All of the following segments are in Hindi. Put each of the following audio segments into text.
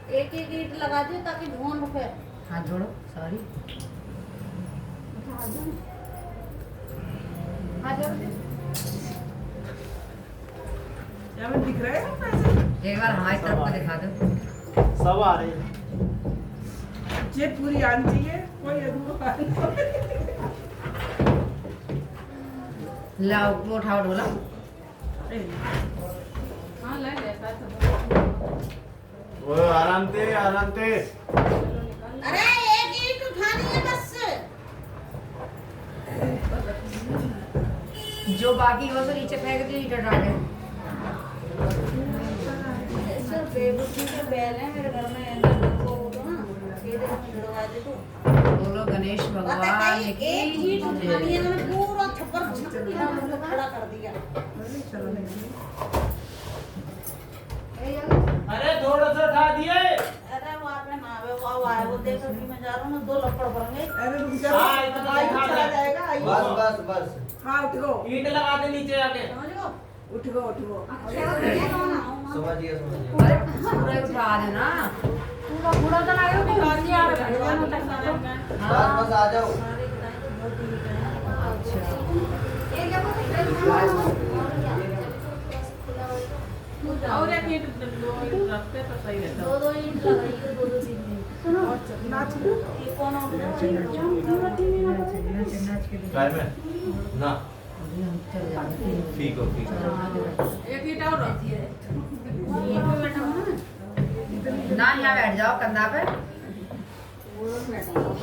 एक एक ईंट लगा दो ताकि धुआं रुके। हाथ जोड़ो सॉरी। हाथ जोड़ दे। क्या मैं दिख रहा है पैसे? एक बार हमारी तरफ को दिखा दो। सब आ रहे हैं। ये पूरी आनी चाहिए, कोई अधूरा लाओ वो उठाओ ढोला। हाँ ले ले पैसा। वो आराम से आराम से। अरे एक ईंट उठानी है बस। जो बाकी हो तो नीचे फेंक दो ईंट हटा के। ऐसा बेबुकी के बैल है मेरे घर में, ऐसा वो तो ना सीधे छुड़वा दे तू। बोलो गणेश पता भगवान है की एक ईंट उठानी है, मैंने पूरा छप्पर छक दिया, मतलब खड़ा कर दिया। अरे थोड़ा सा उठा दिए। अरे वो आपने मावे वो आए वो देखो कि मैं जा रहा हूँ ना, 2 लपड़ पड़ेंगे। अरे रुक जा, हाँ, इतना आई दिखा चला दे। जाएगा, आई। बस बस बस। हाँ उठ गो, ईंट लगा दे नीचे आके। समझ गो? उठ गो, उठ गो। समझिए समझिए। अरे पूरा उठा देना। पूरा बूढ़ा तो लाए हो कि गाड़ी आ रहा है ना तक ना। बस बस आ जाओ। सारे बताएं तो बहुत ही है। अच्छा एक जगह पे और एक ईंट रखते तो सही रहता। 2 ईंट लगाइए, 2 3 ईंट। सुनो नाच ये कौन हो गया? गाय में ना अभी हम चल जाएंगे। ठीक हो ठीक हो। एक ईंट और रखती है। ये पे बैठा हूँ ना। ना यहाँ बैठ जाओ कंधा पे। वो बैठा हूँ।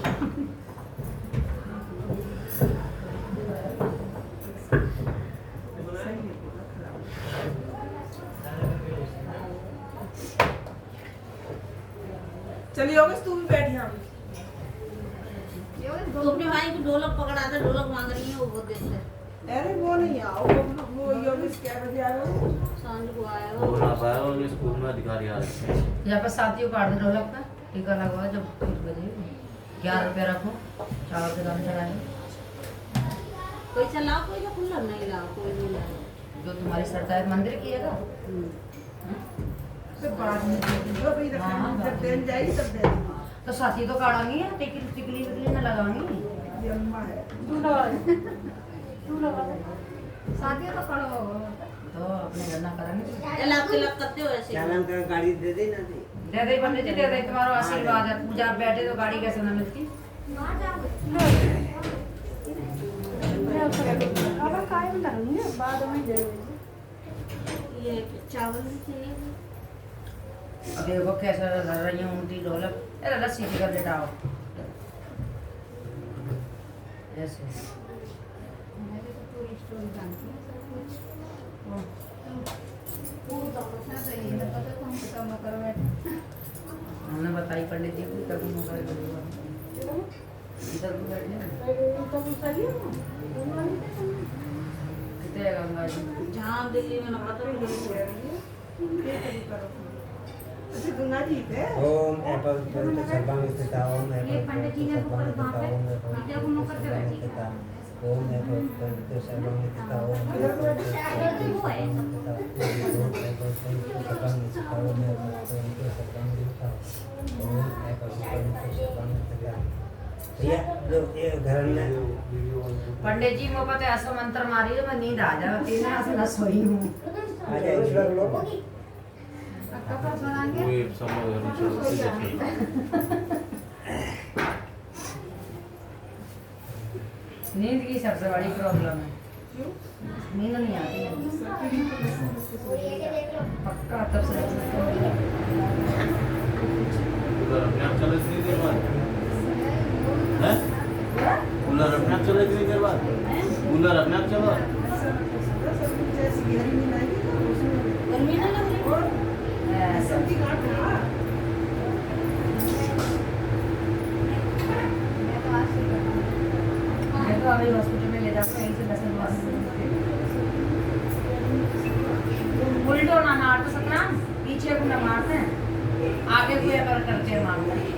चलिए योगेश तू भी बैठ यहाँ। तो अपने भाई को ढोलक पकड़ा दे, ढोलक मांग रही है वो देते। अरे वो नहीं आओ, वो योगेश क्या बजे आएगा? सांझ को आया वो वो। ना पाया और स्कूल में अधिकारी आ रहे हैं। यहाँ पर साथियों काट दो ढोलक पे। टीका लगवा जब 1 बजे 11 रुपये रखो। चावल के दाम चढ़ाए। कोई चलाओ, कोई तो खुला नहीं लाओ, कोई नहीं लाओ। जो तुम्हारी सरकार मंदिर की है ना। तो बाद में दे दूंगा भाई, हाँ, रखना जब देन जाएगी तब दे दूंगा। तो साथी तो काढ़ांगी है टिकली टिकली विकली न लगाऊंगी। ये अम्मा है। तू लगा दे। तू लगा दे। साथी तो खड़ा होगा। तो अपने घर ना करेंगे। लग तिलक करते हो ऐसे। गाड़ी दे देना दे। दे दे पंडित जी दे दे, तुम्हारा आशीर्वाद है। पूजा आप बैठे तो गाड़ी कैसे ना मिलती। ये चावल भी चाहिए। अब देखो कैसे लड़ रही हूँ उनकी ढोलक। अरे लस्सी की कर लेटाओ ऐसे। मैंने तो पूरी स्टोरी जानती हूँ सब कुछ। वो तो पता नहीं है, पता तो हम काम कर बैठे। हमने बताई पंडित जी को तब हम कर इधर भी बैठे हैं। तो सही है ना? कितने गंगा जी जहाँ दिल्ली में ना पता नहीं अच्छा गंगा जी पे ओम एपल तो सर्वांग स्थिता ओम ये पंडित जी ने वो कर वहाँ पे विद्या को नौकर पे बैठी है। ओम एपल तो सर्वांग स्थिता ओम ये घर में पंडित जी मुझे पता है ऐसा मंत्र मारी है मैं नींद आ जाती है ऐसे न सोई हूँ। आ जाए लोग कपड़ा बनाएंगे। वो एक समय घर में चलते देखिए। नींद की सबसे बड़ी प्रॉब्लम है। नींद नहीं आती है पक्का तब से कूलर अपने आप चले इतनी देर बाद हैं? कूलर अपने आप चले इतनी देर बाद कूलर अपने आप चला। गर्मी ना लग रही। सब्जी काट रहा। मैं तो अभी हॉस्पिटल में ले जाकर यहीं से 10 मिनट उल्टो ना मार तो सकना पीछे को ना मारते हैं आगे को अगर करते हैं मारते हैं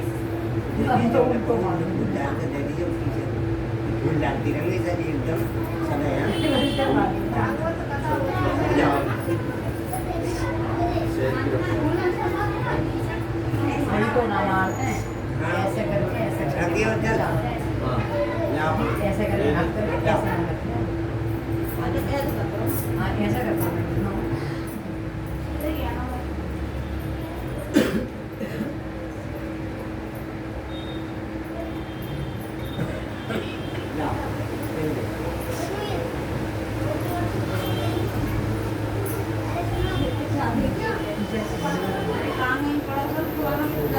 अभी तो उल्टो मार डालते दे दीजिए पीछे फूल डालती रहेंगे सर एकदम समय शेर की रफ्तार।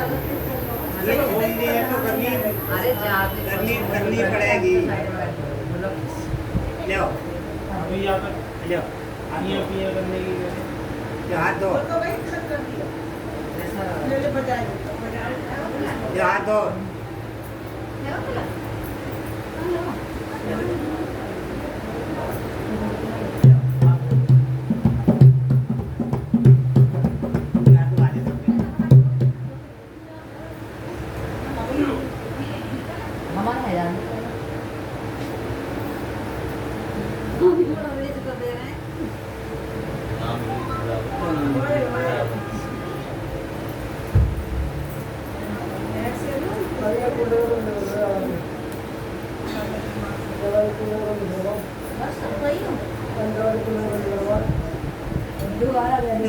ये खोल दिया तो करनी अरे जाते करनी पड़ेगी। ले आओ अभी यहाँ पर ले आओ पिया पिया करने की ये हाथ दो तो वही खत्म कर दिया ऐसा ले बजाए ये हाथ दो मम्मा है यार तो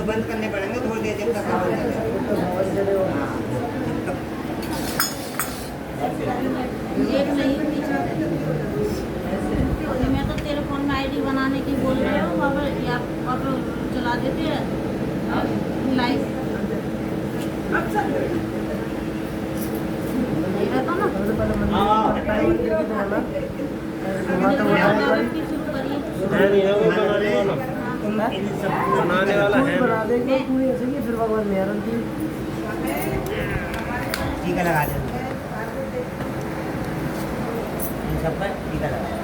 बंद करने पड़ेंगे थोड़ी देर जब तक हवा चले। हाँ, एक नहीं मैं तो तेरे फोन में आईडी बनाने की बोल रहे हो बाबा या ऑटो चला देते हैं लाइव नहीं रहता ना शुरू करिए तुम इन सब बनाने वाला है टीका लगा दे इन सब पर टीका लगा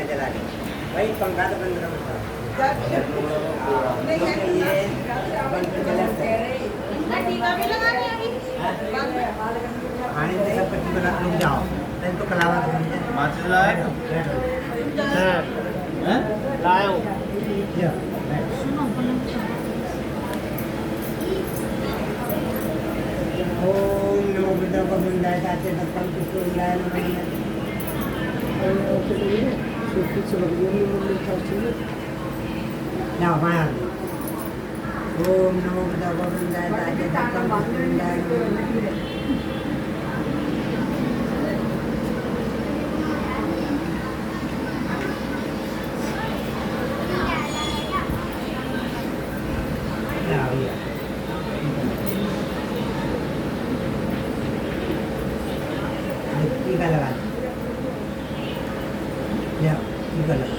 चला दे भाई पंखा तो बंद करो ये बंद कर टीका भी लगाने अभी पानी से सब पट्टी बना रुक जाओ नहीं तो कलावा माचिस लाए हैं लाए हो सुनो ओम नमो बुद्धाय गोविंदाय ताते तत्पम पुष्पोयाय नमः ना माया ओम नमो बुद्धाय गोविंदाय ताते तत्पम पुष्पोयाय नमः टीका लगा ले टीका लगा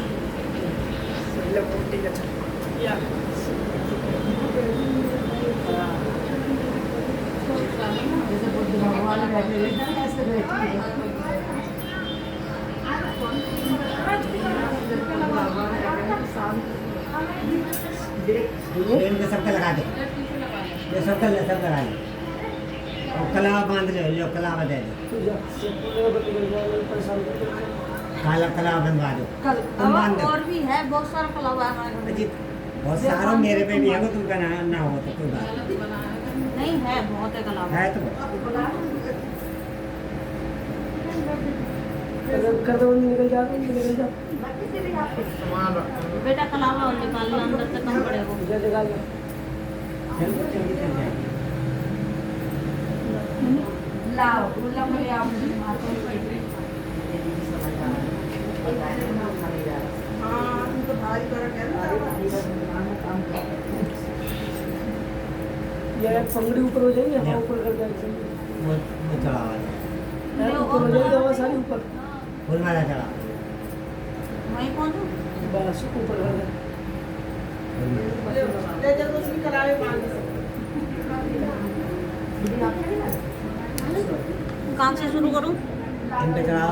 इनके सबका लगा दे ये सबका सब लगा ले और कलावा बांध ले लो कलावा दे दो काला कलावा बंधवा दो तुम बांध दो और भी है बहुत सारा कलावा है हमारे घर में। अजीत बहुत सारा मेरे पे भी है तुमका ना हो तो कोई बात नहीं है बहुत है कलावा है तो बेटा कलावा और निकालना अंदर से कम पड़ेगा चल चल चल लाओ बोला मुझे आप हाँ तो भारी कर ये पंगड़ी ऊपर हो जाएगी हवा ऊपर कर जाएगी वो चढ़ावा दे ऊपर हो जाएगी हवा सारी ऊपर फूल माला चढ़ा वहीं पहुंचो बस ऊपर कर ले जब उसकी कलावे बांध कहाँ से शुरू करूँ इन पे चढ़ा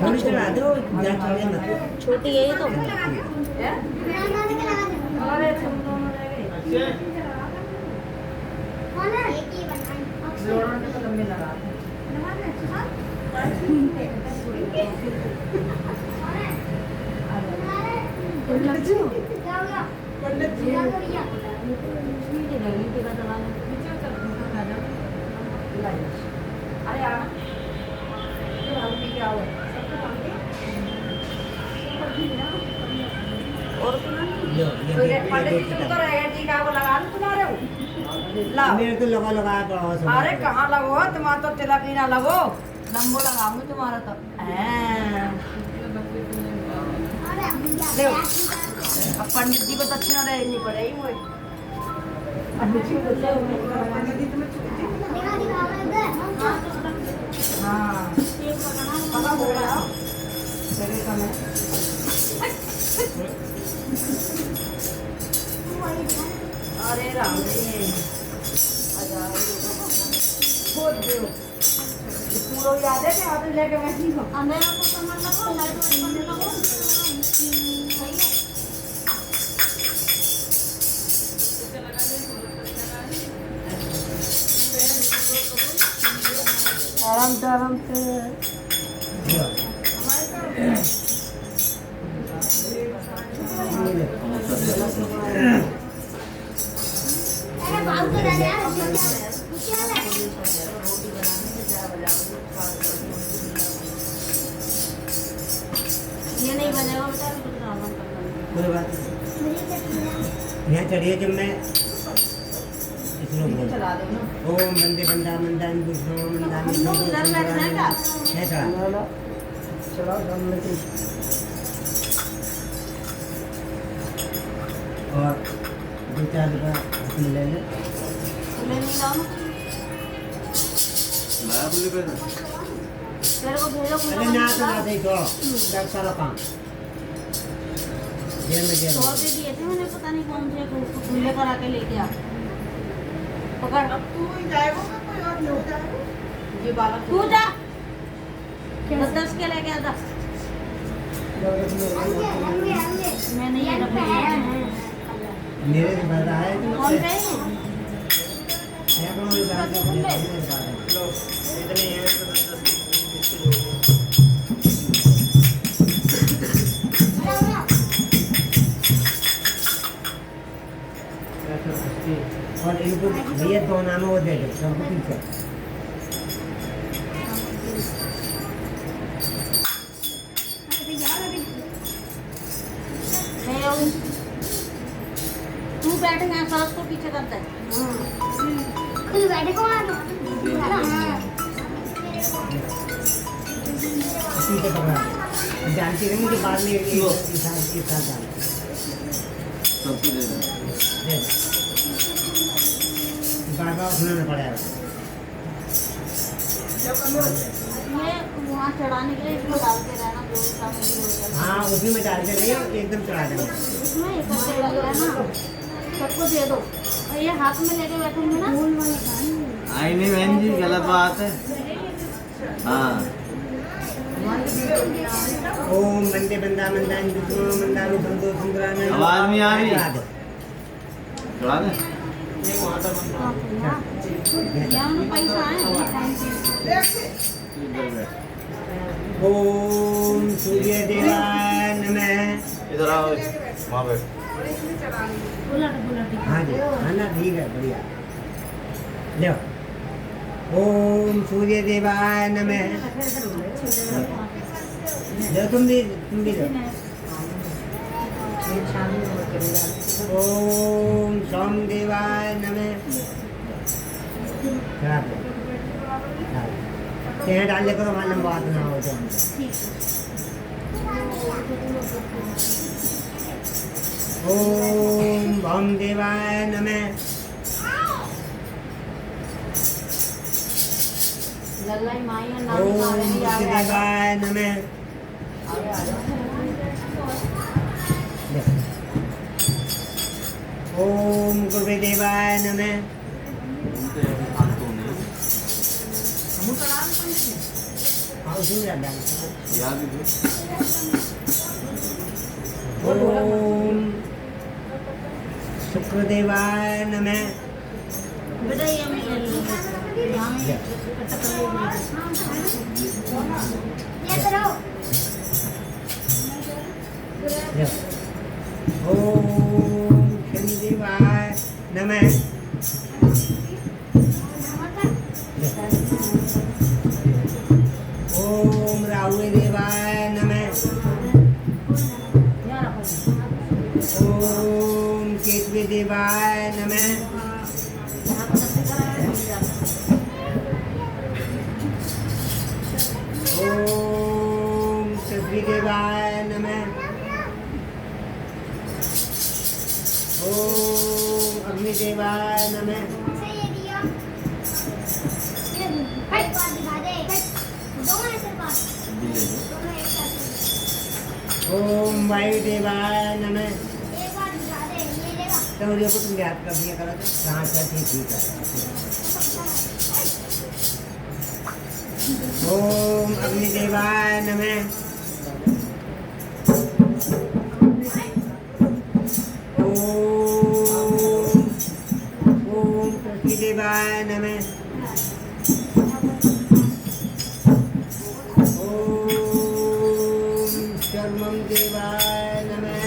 थोड़ी चढ़ा दो ज्यादा चढ़े मत छोटी है ये तो अरे तुम दोनों रह गए जोड़ों ने तो लंबे लगा पंडित अरे आ ये भाभी पी के आओ और सुना लो तो ये ये पंडित जी तुम तो रहेगा टीका को लगा लो तुम्हारे को लाओ मेरे को लगा बहुत अरे कहाँ लगो तुम्हारा तो तिलक ही ना लगो लंबो लगाऊंगी तुम्हारा तो हैं। देखो अब पंडित जी को दक्षिणा देनी पड़ेगी मुझे पंडित जी को हाँ पता हो रहा चलिए कम है अरे राम रे खोद दो पूरा याद है कि हाथ में लेके बैठी हो अंधेरा को समझ लगो लाइट बंद लगो सही है आराम से ये नहीं बनेगा बेटा अभी कुछ ड्रामा करना कोई बात नहीं यहाँ चढ़िए जब मैं इसमें बोल चला दो ना ओम बंदे बंदा मंदान विष्णु मंदान हम लोग इधर बैठे हैं क्या है चढ़ा ना चला सामने से और 2-4 रुपया अपने ले ले ले नहीं जाओ ना मैं बोली पैसा तेरे को भेजो अरे ना तो ना दे दो कर सारा काम जेल में जेल 100 दे दिए थे मैंने पता नहीं कौन से खुले करा के लेके आ पकड़ अब तू ही जाएगा ना कोई और ले जाएगा ये बालक तू जा 10 के लेके आ जा मैं नहीं ये डब्बे मेरे से भर रहा है कौन पे मैं कौन से बात कर रहा हूं लो इतने ये तो 10 और इनको भैया 2 नाम वो दे दो सबको पीछे तू बैठेगा सरस को पीछे करता है पीछे पकड़ा जानती रहेंगे कि बाद में एक साथ डाल सबको दे दो दे बार उठाना पड़ेगा ये वहाँ चढ़ाने के लिए इसमें डालते रहना जो सामग्री हो जाए हाँ उसी में डाल के नहीं एकदम चढ़ा देंगे इसमें इकट्ठे लगे है ना सबको दे दो और ये हाथ में लेके बैठेंगे ना आई नहीं बहन जी गलत बात है हाँ ओम बंदे बंदा मंदान विष्णु मंदान बंदो सुंदरान आवाज नहीं आ रही। चढ़ा दो चढ़ा दे यहाँ में पैसा है इधर बैठ ओम सूर्य देवाय नमः इधर आओ वहाँ बैठ बुलट हाँ जी हाँ ना ठीक है बढ़िया लो ओम सूर्य देवाय नमः लो तुम भी लो ओम सोम देवाय नमः चढ़ा दो तेरे डाल ले करो मालूम बात ना हो तो ओम भम देवाय नमः लल्लाई माई और नानी ओम का भी आ गया देवाय नमः ओम गुरुदेवाय नमः हाँ उसमें डाल याद ही ओम शुक्रदेवाय नमः बेटा ये मैं ले लूँगा यहाँ में इकट्ठा कर लेंगे ओम शनि देवाय नमः। ओम राहु देवाय नमः। ओम केतवे देवाय नमः। ओम पृथ्वी देवाय नमः। ओम अग्नि देवाय नमः। ओम वायु देवाय नमः। तो मुझे को तुम याद कर दिया करो तो हाँ अच्छा ठीक है। ओम अग्नि देवाय नमः। ओम पृथ्वी देवाय नमः। ओम चर्मम देवाय नमः।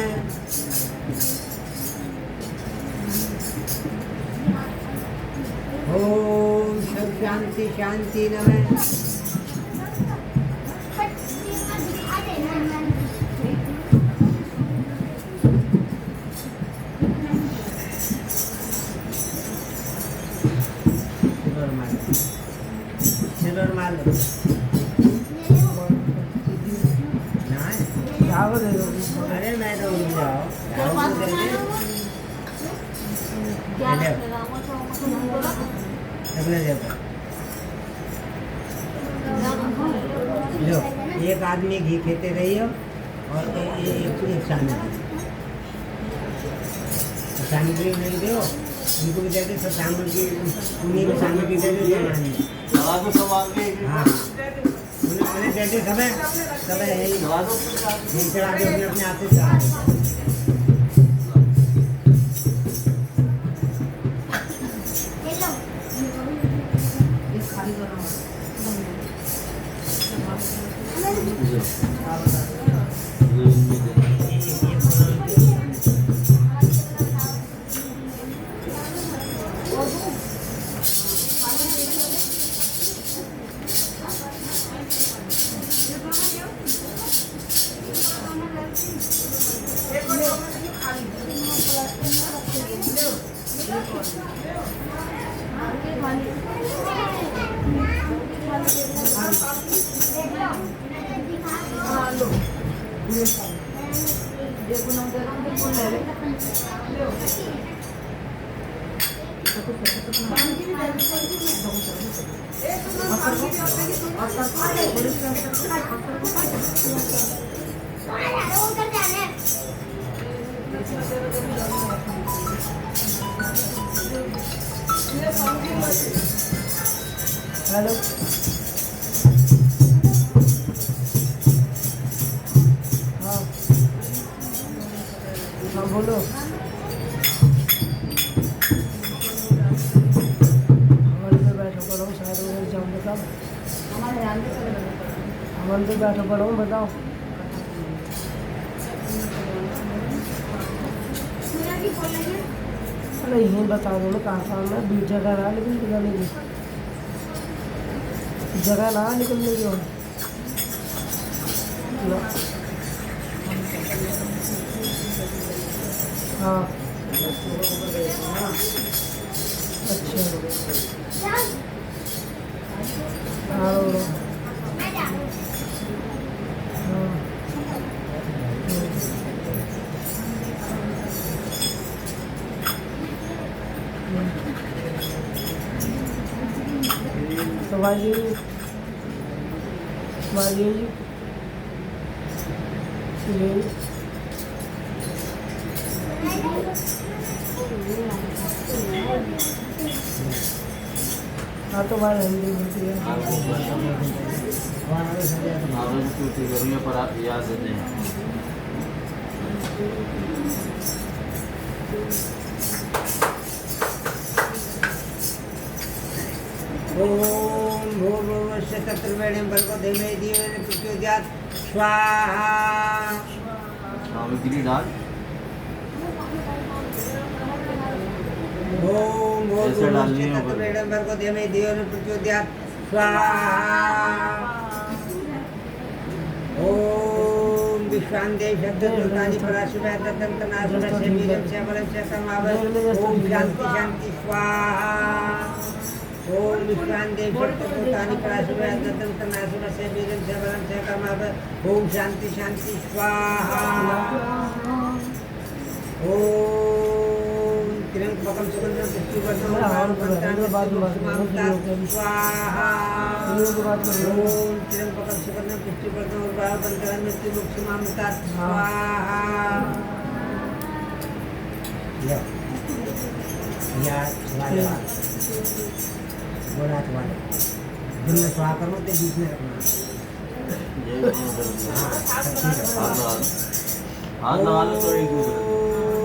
ओम सब शांति शांति नमः। सिल्वर माल दो। जाओ दे दो। अरे मैं तो उड़ जाओ। क्या बात कर रहे हो? क्या ले लो। लगेगा? वो तो बोला अगले देवता लो एक आदमी घी खेते रहियो और एक सामग्री नहीं दो उनको भी दे दे सब सामग्री उन्हीं में सामग्री दे दे बनाने दवा तो सब आ गए हाँ उन्हें दे दे सब है यही दवा तो चढ़ा के अपने अपने हाथ से चढ़ा दे। हेलो हाँ हाँ बोलो। हमारे पे बैठो पढ़ो शायद वो एग्जाम बताओ। हमारे पे बैठो पढ़ो बताओ। अरे यहीं बता दो ना कहाँ कहाँ है 20 जगह रहा लेकिन निकलने की जगह ना निकलने की और हाँ अच्छा हाँ तो वाली हाँ तो भाई हिंदी बोलती है। गर्मियों पर आप याद देते हैं। ओम भूर्भुवस्सुः तत्सवितुर्वरेण्यं भर्गो देवस्य धीमहि प्रचोदयात् स्वाहा। सामग्री डाल ओम ऐसे डालनी है ऊपर। तत्वेदं भर्गो देवमे धियो न प्रचोदयात् स्वाहा ओम विश्वान्ते शब्ददूतानि पराशुभे ततन्तनाशुभे वीर्यं च बलं च कर्मावः ओम शांति शांति स्वाहा ओम विश्वान्ते शब्ददूतानि पराशुभे ततन्तनाशुभे वीर्यं च बलं च कर्मावः ओम शांति शांति स्वाहा ओम त्र्यंबकं सुगन्धं पुष्टिवर्धनं स्वाहा ओम त्र्यंबकं सुगन्धं पुष्टिवर्धनं उर्वारुकं मृत्युमुक्षमामृतात् स्वाहा या वाले बोला वाले जब मैं स्वाहा करूँ तो बीच में रखना हाथ लगा लो तो एक दूसरे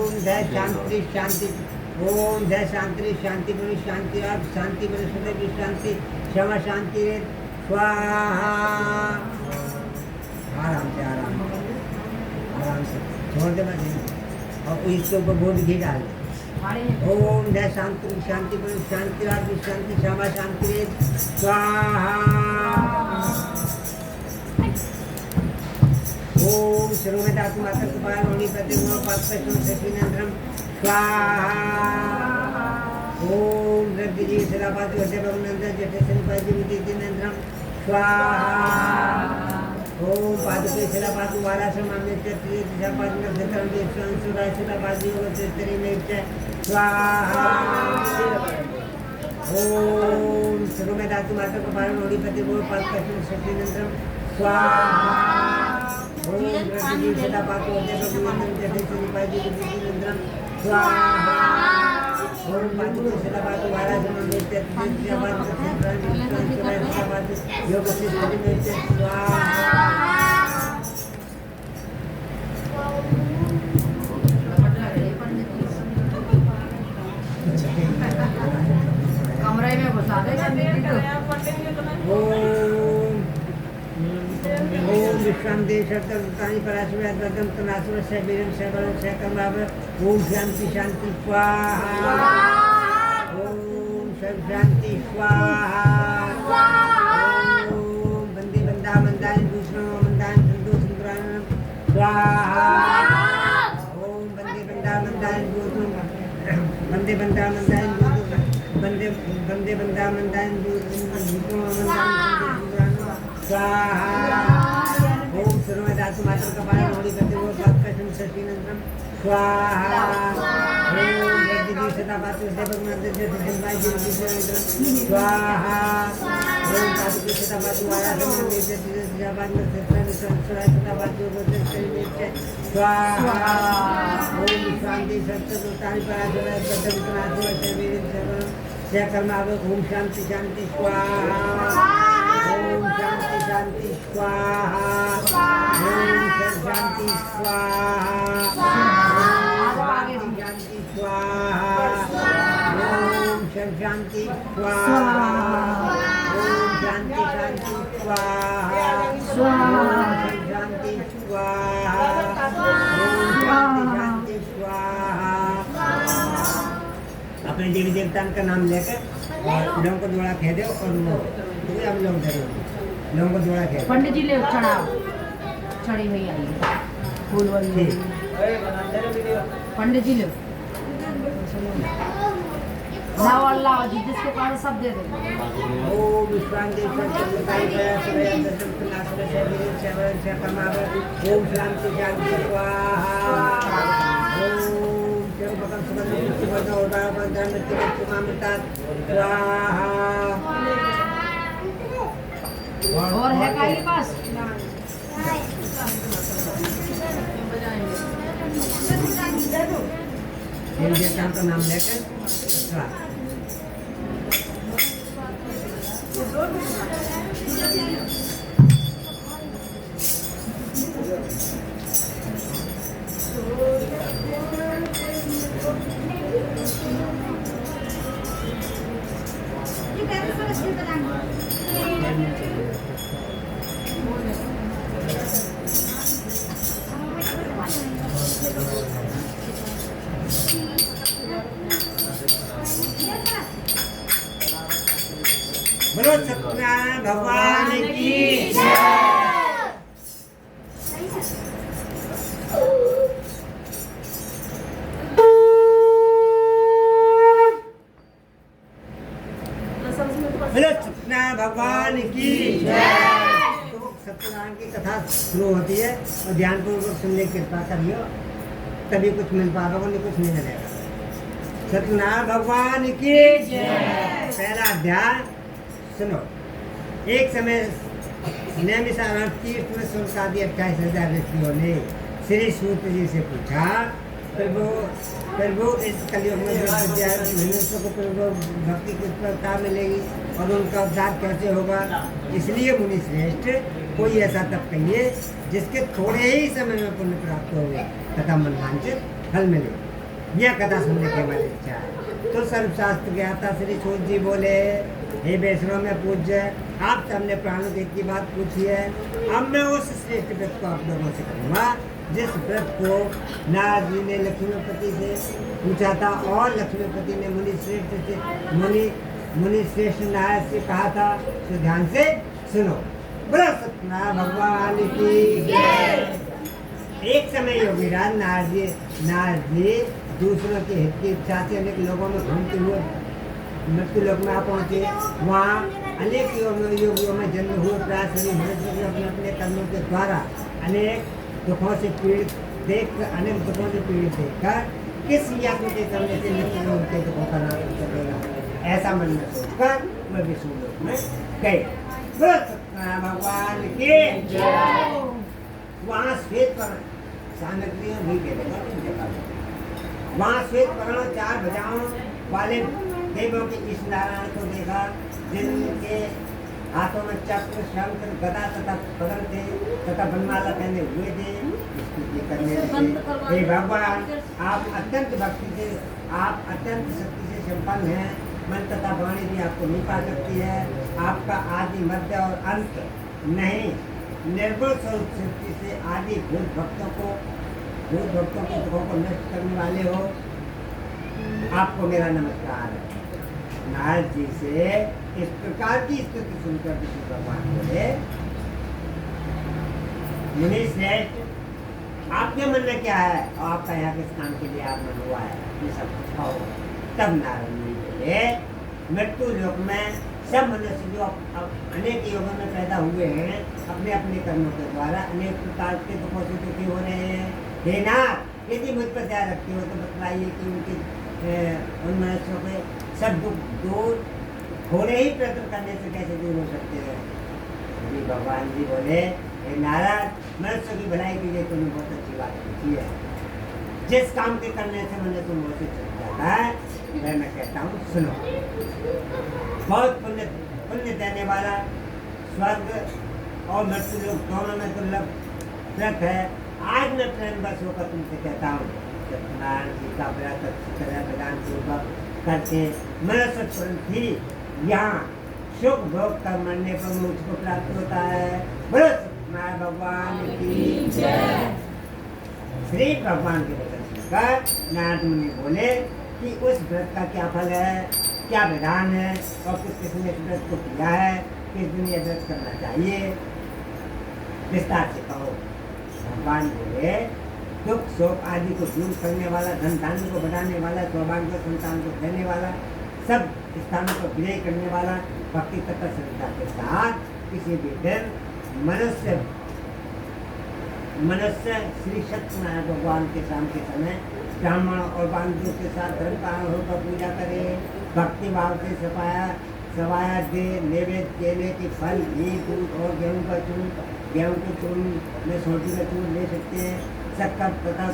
ओम जय शांति शांति ओम जय शांति शांति बनी शांति आप शांति बनी सुधे भी शांति क्षमा शांति रे स्वाहा आराम से छोड़ दे बस और इसके ऊपर बहुत घी डाल ओम जय शांति शांति बनी शांति आप शांति क्षमा शांति रे स्वाहा ओम सर्वे धातु मात्र कुमार होनी प्रतिगुण पात्रशुम शशिनेन्द्रम स्वाहा ओम रद्दिजी सदापाति होते भगवंतन जटे संपाति विदितिनेन्द्रम स्वाहा ओम पादुके सदापाति वारासम अमृत त्रि सदापाति नक्षत्रम देशं सुराय सदापाति योग तेरी में स्वाहा ओम सर्वे धातु मात्र कुमार होनी प्रतिगुण पात्रशुम शशिनेन्द्रम स्वाहा ओम रद्दिजी सदापाति होते भगवंतन जटे संपाति विदितिनेन्द्रम स्वाहा ओम पादुके सदापाति वारासम अमृत त्रि सदापाति नक्षत्रम देशं सुराय सदापाति योग तेरी में स्वाहा कमरे में घुसा दे ओम विश्वान्ते शब्ददूतानि पराशुभे ततन्तनाशुभे च वीर्यं च बलं च कर्मावः ओम शांति शांति स्वाहा ओम सब शांति स्वाहा ओम बंदे बंदा बंदान दूसरों बंदान संतो संतरान स्वाहा ओम बंदे बंदा बंदान दूसरों बंदे बंदा बंदान दूसरों बंदे बंदा बंदान दूसरों बंदान स्वाहा ओम सर्वे धातु मात्र कपाल होली करते वो पात्रशुम शशिनेन्द्रम स्वाहा ओम रद्दिजी सदापाति होते भगवंतन जटे संपाति विदितिनेन्द्रम स्वाहा ओम पादुके सदापाति वारासम अमृत त्रि सदापाति नक्षत्रम देशं सुराय सदापाति योग तेरी में स्वाहा ओम विश्वान्ते शब्ददूतानि पराशुभे ततन्तनाशुभे च वीर्यं च बलं च कर्मावः ओम शांति शांति स्वाहा ओम शांति शांति स्वाहा ओम शांति स्वाहा ओम शांति स्वाहा ओम शांति स्वाहा ओम शांति शांति स्वाहा ओम शांति स्वाहा ओम शांति स्वाहा अपने देवी देवताओं का नाम लेकर और लोगों को जोड़ा कह दो और अब लोग लोगों को जोड़ा कह पंडित जी ले चढ़ाओ चढ़ी हुई आई फूल वाली पंडित जी ले लाओ अल्लाह जी जिसके पास सब दे दो ओम विश्वान्ते शब्ददूतानि पराशुभे ततन्तनाशुभे च वीर्यं च बलं च कर्मावः ओम शांति शांति स्वाहा ओम त्र्यंबकं सुगन्धं पुष्टिवर्धनं उर्वारुकं मृत्युमुक्षमामृतात् स्वाहा और है का के पास इन देवताओं का नाम लेकर स्वाहा बोलो सत्यनारायण भगवान की बोलो सत्यनारायण भगवान की तो सत्यनारायण की कथा शुरू होती है और ध्यानपूर्वक सुनने की कृपा करियो, तभी कुछ मिल पाएगा, नहीं कुछ नहीं मिलेगा। सत्यनारायण भगवान की पहला अध्याय सुनो। एक समय नैमिषारण्य तीर्थ में शुल्क आदि 28,000 ऋषियों ने श्री सूत जी से पूछा, प्रभु इस कलयुग में मनुष्य को प्रभु भक्ति किस प्रकार मिलेगी और उनका उद्धार कैसे होगा? इसलिए मुनि श्रेष्ठ कोई ऐसा तप कहिए जिसके थोड़े ही समय में पुण्य प्राप्त हो तथा मनवांचित फल मिले। यह कथा सुनने की हमारी इच्छा है। तो सर्वशास्त्र ज्ञाता श्री सूत जी बोले, हे वैष्णव में पूज्य, आप सबने प्राणों की बात पूछी है। अब मैं उस श्रेष्ठ व्रत को आप लोगों से करूँगा जिस व्रत को नारद जी ने लक्ष्मीपति से पूछा था और लक्ष्मीपति ने मुनि श्रेष्ठ नारद से कहा था। तो ध्यान से सुनो। बोलो सत्यनारायण भगवान की। एक समय योगीराज नारद जी दूसरों के हित की इच्छा से अनेक लोगों में घूमते हुए मृत्यु लोक में आ पहुँचे। वहाँ अनेक योगियों में जन्म हुए प्राय सभी मनुष्य को अपने अपने कर्मों के द्वारा अनेक दुखों से पीड़ित देखकर किस यत्न के करने से मृत्यु में उनके दुखों का नाश करेगा, ऐसा मन में सोचकर वह विष्णु लोक में गए। भगवान के वहाँ श्वेत वर्ण सामग्रियों भी देगा। वहाँ श्वेत वर्ण 4 भुजाओं वाले देवों के इस नारायण को देखा, जिनके हाथों में चक्र, शंख, गदा तथा पदम थे तथा बनमाला पहने हुए थे। स्तुति करने लगे, हे भगवान, आप अत्यंत शक्ति से संपन्न हैं। मन तथा वाणी भी आपको नहीं पा सकती है। आपका आदि, मध्य और अंत नहीं, निर्गुण स्वरूप शक्ति से आदि भूत भक्तों के दुखों को नष्ट करने वाले हो। आपको मेरा नमस्कार है। नारद जी से इस प्रकार की स्तुति सुनकर विष्णु भगवान बोले, मुनि श्रेष्ठ, आपके मन में क्या है और आपका यहाँ किस काम के लिए आप मन हुआ है, ये सब कुछ कहो। तब नारद मुनि बोले, मृत्यु लोक में सब मनुष्य जो अनेक युगों में पैदा हुए हैं, अपने अपने कर्मों के द्वारा अनेक प्रकार के दुखों से दुखी हो रहे हैं। हे नाथ, यदि मुझ पर दया रखते हो तो बतलाइए कि उन मनुष्यों के सब दुख दूर थोड़े ही प्रयत्न करने से कैसे दूर हो सकते हैं? जी भगवान जी बोले, हे नारद, मनुष्य की भलाई के लिए तुमने बहुत अच्छी बात पूछी है। जिस काम के करने से मनुष्य बहुत चल जाता है, वह मैं कहता हूँ सुनो। बहुत पुण्य देने वाला स्वर्ग और मृत्यु लोक दोनों में दुर्लभ व्रत है। आज मैं प्रेम बस होकर तुमसे कहता हूँ, सत्यनारायण जी का व्रत अच्छी तरह प्रदान पूर्वक करके मनुष्य तुरंत ही यहाँ सुख भोग कर मरने पर मुझको प्राप्त होता है। बोलो सत्यनारायण भगवान की जय। श्री भगवान के वचन सुनकर नारद मुनि बोले कि उस व्रत का क्या फल है, क्या विधान है और किसने इस व्रत को किया है, किस दिन यह व्रत करना चाहिए, विस्तार से कहो। भगवान बोले, दुख शोक आदि को दूर करने वाला, धन धान्य को बढ़ाने वाला, सौभाग्य संतान को देने वाला, सब स्थानों को विजय करने वाला, भक्ति तथा श्रद्धा के साथ किसी भी दिन मनुष्य श्री सत्यनारायण भगवान के शाम के समय ब्राह्मण और बांधवों के साथ धर्म कारण होकर पूजा करे, भक्ति भाव से सवाया दे, नैवेद्य केले के फल, घी, दूध और गेहूँ के चूर्ण में सोटी का चूर्ण ले सकते हैं, शक्कर तथा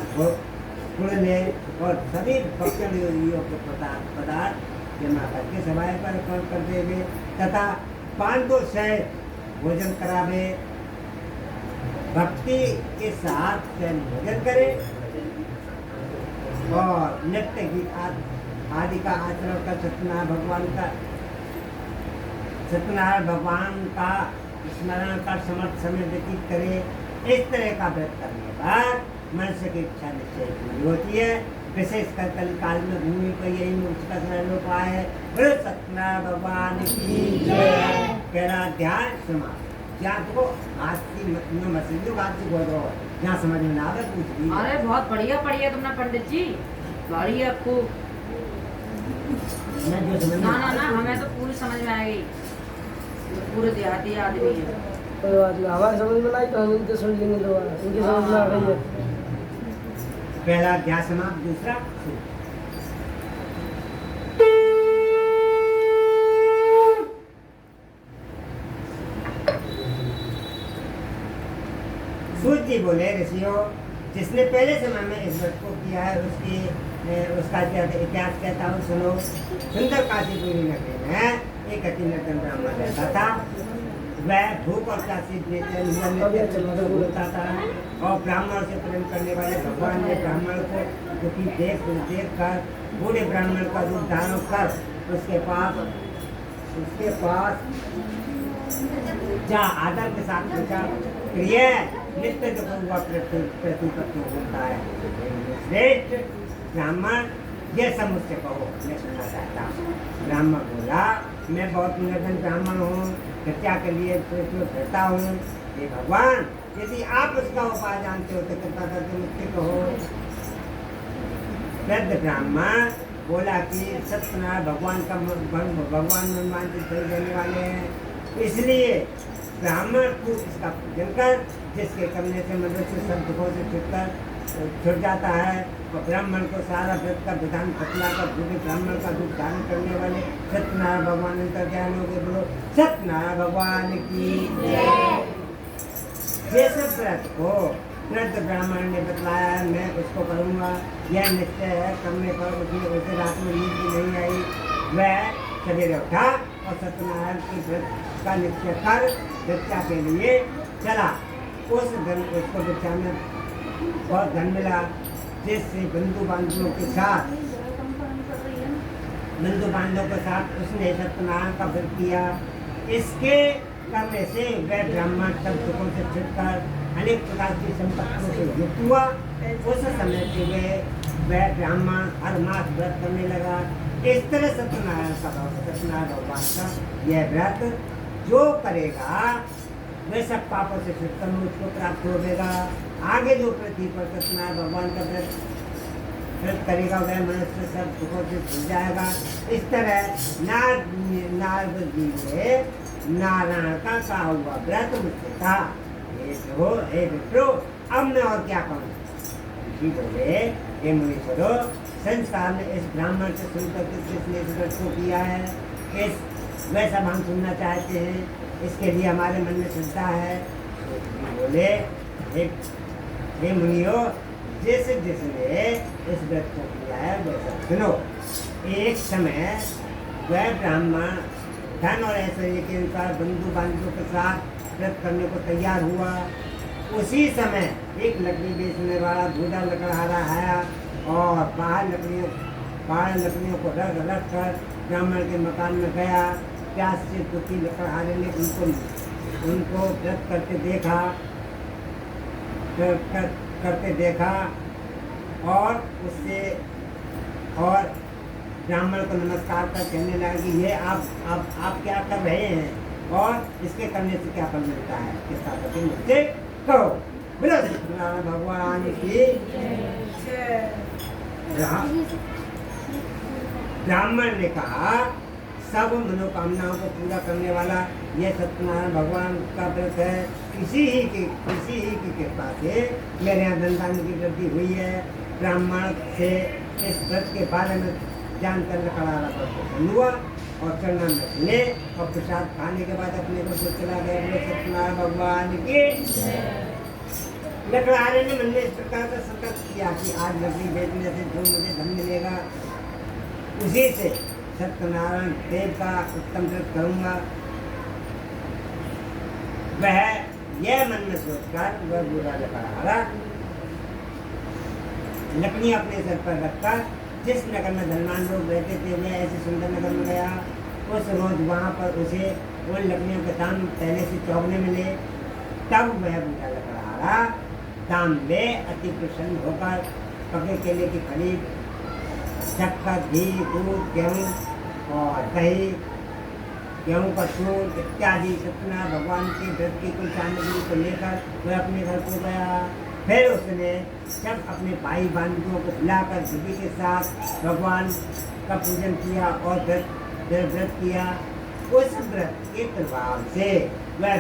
गुड़ ले और सभी भक्षण योग्य पदार्थ जमा करके सवाया पर अर्पण कर देवे तथा 500 भोजन करावे। भक्ति के साथ भोजन करे और नित्य गीत आदि का आचरण कर सत्यनारायण भगवान का स्मरण कर समर्थ समय व्यतीत करे। इस तरह का व्रत करने पर मनुष्य की इच्छा निश्चय पूरी होती है। विशेष कर कलिकाल में भूमि पर यही मोक्ष का शरण उपाय है। बोलो सत्यनारायण भगवान की जय। पहला अध्याय समाप्त। जहाँ को आज की मछलियों बात से बोल रहा हो, जहाँ समझ में ना आवे पूछ ली। अरे बहुत बढ़िया पढ़ी है तुमने पंडित जी, बढ़िया खूब। मैं जो समझ ना ना ना, हमें तो पूरी समझ में आएगी, पूरे देहाती आदमी है। कोई बात नहीं, हमारे समझ में नहीं तो हम इनके समझ लेंगे दोबारा, इनकी समझ में आ गई है। पहला अध्याय समाप्त। दूसरा सूत जी बोले, ऋषियों, जिसने पहले समय में इस व्रत को किया है उसका इतिहास कहता हूँ, सुनो। सुंदर काशीपुरी नगरी में एक अति निर्धन ब्राह्मण रहता था। वह भूख और प्यासी होता था और ब्राह्मण से प्रेम करने वाले भगवान ने ब्राह्मण को दुखी देख कर बूढ़े ब्राह्मण का रूप धारण कर उसके पास जा आदर के साथ पूछा, प्रिय, नित्य दुख हुआ प्रतिपत्ति होता है। श्रेष्ठ ब्राह्मण, यह सब मुझसे कहो, मैं सुनना चाहता हूँ। ब्राह्मण बोला, मैं बहुत निर्धन ब्राह्मण हूँ, हत्या के लिए फिरता हूँ। ये भगवान, यदि आप उसका उपाय जानते हो तो कृपा करके मुझसे कहो। वृद्ध ब्राह्मण बोला कि सत्यनारायण भगवान मनवांचित फल देने वाले हैं, इसलिए ब्राह्मण को इसका पूजन कर, जिसके करने से मनुष्य सब दुखों से छुट जाता है। और ब्राह्मण को सारा व्रत का विधान बतलाकर पूरे ब्राह्मण का रूप धारण करने वाले सत्यनारायण भगवान अंतर्ज्ञान हो गए। बोलो सत्यनारायण भगवान की जय। ये सब व्रत को वृद्ध ब्राह्मण ने बतलाया है, मैं उसको करूँगा, यह निश्चय है। करने पर उसे रात में नींद भी नहीं आई। वह सवेरे उठा और सत्यनारायण के व्रत का निश्चय कर भिक्षा के लिए चला। उसको भिक्षा में बहुत धन मिला, जिससे बंधु बांधवों के साथ उसने सत्यनारायण का व्रत किया। इसके करने से वह ब्राह्मण सब दुखों से छुटकर अनेक प्रकार की संपत्तियों से युक्त हुआ। उस समय से वह ब्राह्मण हर मास व्रत करने लगा। इस तरह सत्यनारायण भगवान का यह व्रत जो करेगा वह सब पापों से छुटकर मुझको प्राप्त होगा। आगे जो पृथ्वी पर सत्यनारायण भगवान का व्रत करेगा वह मनुष्य सब दुखों से छूट जाएगा। इस तरह नारद जी ने नारायण का कहा हुआ व्रत मुझसे कहा, हे विप्रो, अब मैं और क्या कहूँ। ऋषि बोले, हे मुनीश्वरो, संसार में इस ब्राह्मण से सुनकर किसने इस व्रत को किया है, वह सब हम सुनना चाहते हैं। इसके लिए हमारे मन में श्रद्धा है। बोले, हे मुनियो, जिसने इस व्रत को किया है वह सब सुनो। एक समय वह ब्राह्मण धन और ऐश्वर्य के अनुसार बंधु बांधवों के साथ व्रत करने को तैयार हुआ। उसी समय एक लकड़ी बेचने वाला बूढ़ा लकड़हारा आया और बाहर लकड़ियों को रख कर ब्राह्मण के मकान में गया। प्यास से दुखी लकड़हारे ने उनको व्रत करते देखा और ब्राह्मण को नमस्कार कर कहने लगा कि ये आप क्या कर रहे हैं और इसके करने से क्या फल मिलता है, इसका पति मुझसे कहो। बोलो सत्यनारायण भगवान की। ब्राह्मण ने कहा, सब मनोकामनाओं को पूरा करने वाला यह सत्यनारायण भगवान का व्रत है। इसी ही की कृपा से मेरे यहाँ धन की वृद्धि हुई है। ब्राह्मण से इस व्रत के बारे में जानकर लकड़हारा प्रसन्न हुआ और चरणा में ले और प्रसाद खाने के बाद अपने को सोच चला गया। बोले सत्यनारायण भगवान की। लकड़हारे ने मन में इस प्रकार का संकल्प किया कि आज लकड़ी बेचने से जो मुझे धन मिलेगा उसी से सत्यनारायण देव का उत्तम व्रत करूँगा। वह यह मन में सोचकर वह बूढ़ा लकड़हारा लकड़ी अपने सर पर रखकर जिस नगर में धनवान लोग रहते थे वह ऐसे सुंदर नगर में गया। उस रोज वहाँ पर उसे उन लकड़ियों के दाम पहले से चौगने मिले। तब वह बूढ़ा लकड़हारा दाम ले अति प्रसन्न होकर पके केले की फली शक्कर, घी, दूध, गेहूँ और दही, गेहूँ का चूर्ण इत्यादि सत्यनारायण भगवान के व्रत की कुल सामग्री को लेकर वह अपने घर को गया। फिर उसने सब अपने भाई बंधुओं को बुलाकर विधि के साथ भगवान का पूजन किया और व्रत किया। उस व्रत के प्रभाव से वह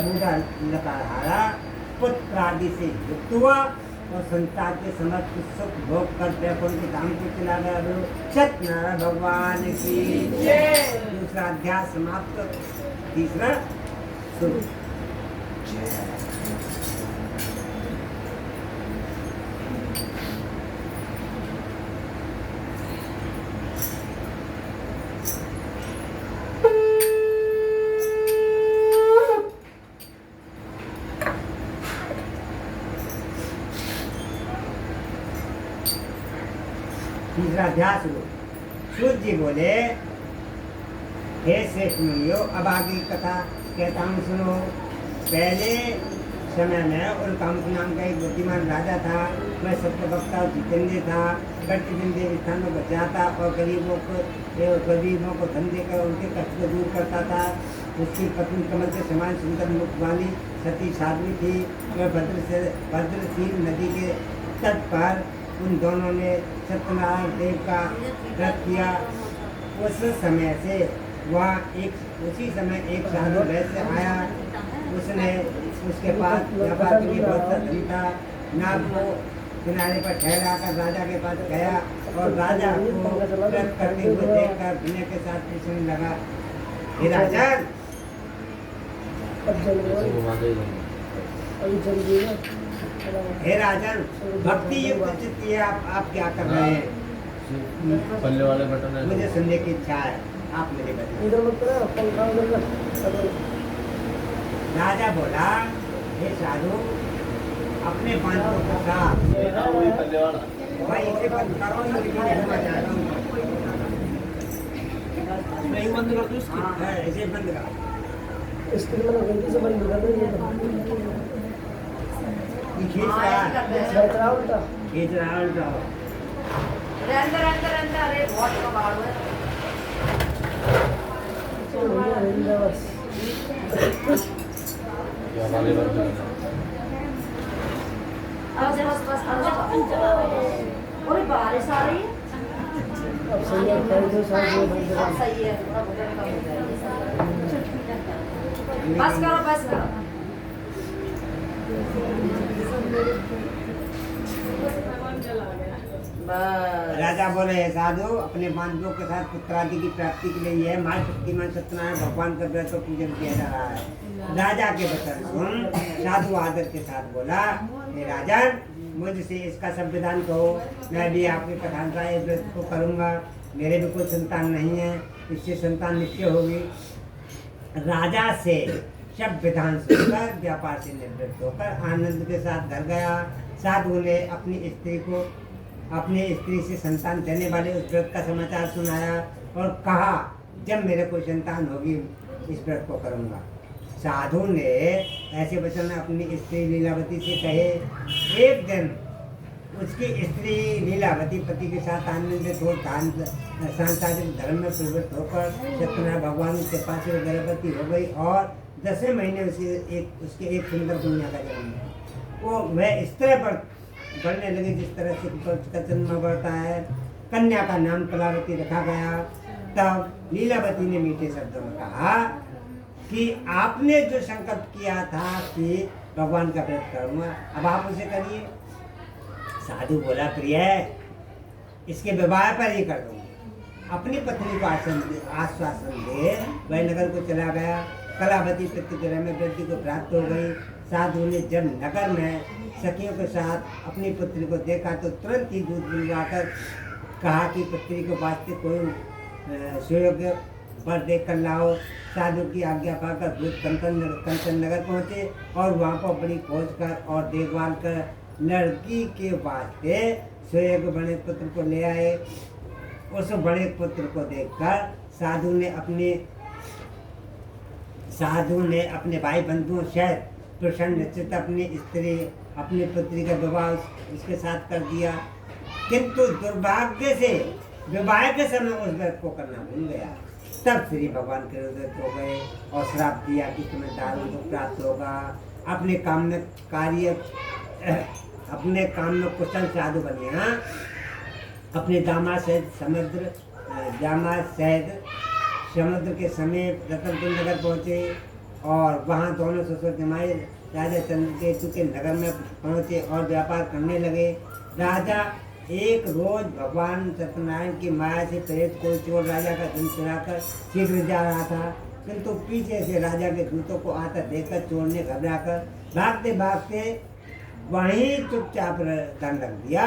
बूढ़ा लकाहारा पुत्र आदि से युक्त हुआ और संसार के समस्त सुख भोग कर वैकुंठ के धाम को चला गया। सत्यनारायण भगवान की जय। दूसरा अध्याय समाप्त, तीसरा शुरू। तीसरा अध्याय शुरू। सूत जी बोले, हे श्रेष्ठ मुनियो, अब आगे कथा कहता हूँ सुनो। पहले समय में उल्कामुख नाम का एक बुद्धिमान राजा था। वह सत्य वक्ता और जितेंद्र था। प्रतिदिन देव स्थानों को जाता और गरीबों को धन देकर उनके कष्ट को दूर करता था। उसकी पत्नी कमल के समान सुंदर मुख वाली सती साध्वी थी। वह भद्रशील नदी के तट पर उन दोनों ने सत्यनारायण देव का व्रत किया। उसी समय एक साधु वैश्य आया। उसने उसके पास व्यापार के लिए बहुत सा धन था। नाव को किनारे पर ठहरा कर राजा के पास गया और राजा को व्रत करते हुए देखकर विनय के साथ पूछने लगा, हे राजन, हे राजन, भक्ति युक्त चित्त आप क्या कर रहे हैं? पल्ले वाले बटन है। मुझे सुनने की इच्छा है, आप मुझे बताइए। राजा बोला, हे साधु, अपने बांधों के साथ पल्ले वाला भाई इसे बंद करो, नहीं बंद कर दो इसकी। हाँ, इसे बंद करो। इसके लिए मैंने गलती से बंद कर दी। खींच रहा है, उल्टा खींच रहा है, उल्टा हो। अंदर अरे बहुत कबाड़ है। या वाले बंद करना। बस बारिश आ रही है। अब सही है, कर दो साथ में बंद अब करो। सही है, थोड़ा भोजन कम हो जाएगा। बस करो, बस करो। बस। राजा बोले, हे साधु, अपने बांधवों के साथ पुत्र आदि की प्राप्ति के लिए यह महाशक्तिमान सत्यनारायण भगवान का व्रत पूजन किया जा रहा है। राजा के वचन सुन साधु आदर के साथ बोला, हे राजन, मुझसे इसका संविधान कहो, मैं भी आपके कथानुसार इस व्रत को करूँगा। मेरे भी कोई संतान नहीं है, इससे संतान निश्चय होगी। राजा से सब विधान सुनकर व्यापार से निवृत्त होकर आनंद के साथ घर गया। साधु ने अपनी स्त्री से संतान देने वाले उस व्रत का समाचार सुनाया और कहा, जब मेरे कोई संतान होगी इस व्रत को करूँगा। साधु ने ऐसे वचन अपनी स्त्री लीलावती से कहे। एक दिन उसकी स्त्री लीलावती पति के साथ आनंदित हो सांसारिक धर्म में प्रवृत्त होकर सत्यनारायण भगवान के पास गर्भवती हो गई और 10वें महीने उसके एक सुंदर कन्या का जन्म हुआ। वो वह इस तरह पर बढ़ने लगी जिस तरह से का जन्म बढ़ता है। कन्या का नाम कलावती रखा गया। तब लीलावती ने मीठे शब्दों में कहा कि आपने जो संकल्प किया था कि भगवान का व्रत करूँगा, अब आप उसे करिए। साधु बोला, प्रिय, इसके विवाह पर ही कर दूँगी। अपनी पत्नी को आश्वासन दे वह नगर को चला गया। कलावती प्रतिग्रह में वृद्धि को प्राप्त हो गई। साधु ने जब नगर में सखियों के साथ अपनी पुत्री को देखा तो तुरंत ही दूध बुलवाकर कहा कि पुत्री को वास्ते कोई सुयोग्य वर देख कर लाओ। साधु की आज्ञा पाकर दूध कंचन नगर पहुँचे और वहाँ पर बड़ी खोज कर और देखभाल कर लड़की के वास्ते सुयोग्य बड़े पुत्र को ले आए। उस बड़े पुत्र को देखकर साधु ने अपने भाई बंधुओं से प्रसन्न चित्त अपनी पुत्री का विवाह उसके साथ कर दिया। किंतु दुर्भाग्य से विवाह के समय उस व्रत को करना भूल गया। तब श्री भगवान क्रोधित हो गए और श्राप दिया कि तुम्हें दारू दुख प्राप्त होगा। अपने काम में कुशल साधु बने। हाँ, अपने दामाद सहित समुद्र के समीप रतनपुर नगर पहुँचे और वहाँ दोनों ससुर जमाई राजा चंद्रकेतु के नगर में पहुँचे और व्यापार करने लगे। राजा एक रोज भगवान सत्यनारायण की माया से प्रेरित कोई चोर राजा का धन चुराकर शीघ्र जा रहा था, किंतु पीछे से राजा के दूतों को आता देखकर चोर ने घबराकर भागते भागते वहीं चुपचाप धन रख दिया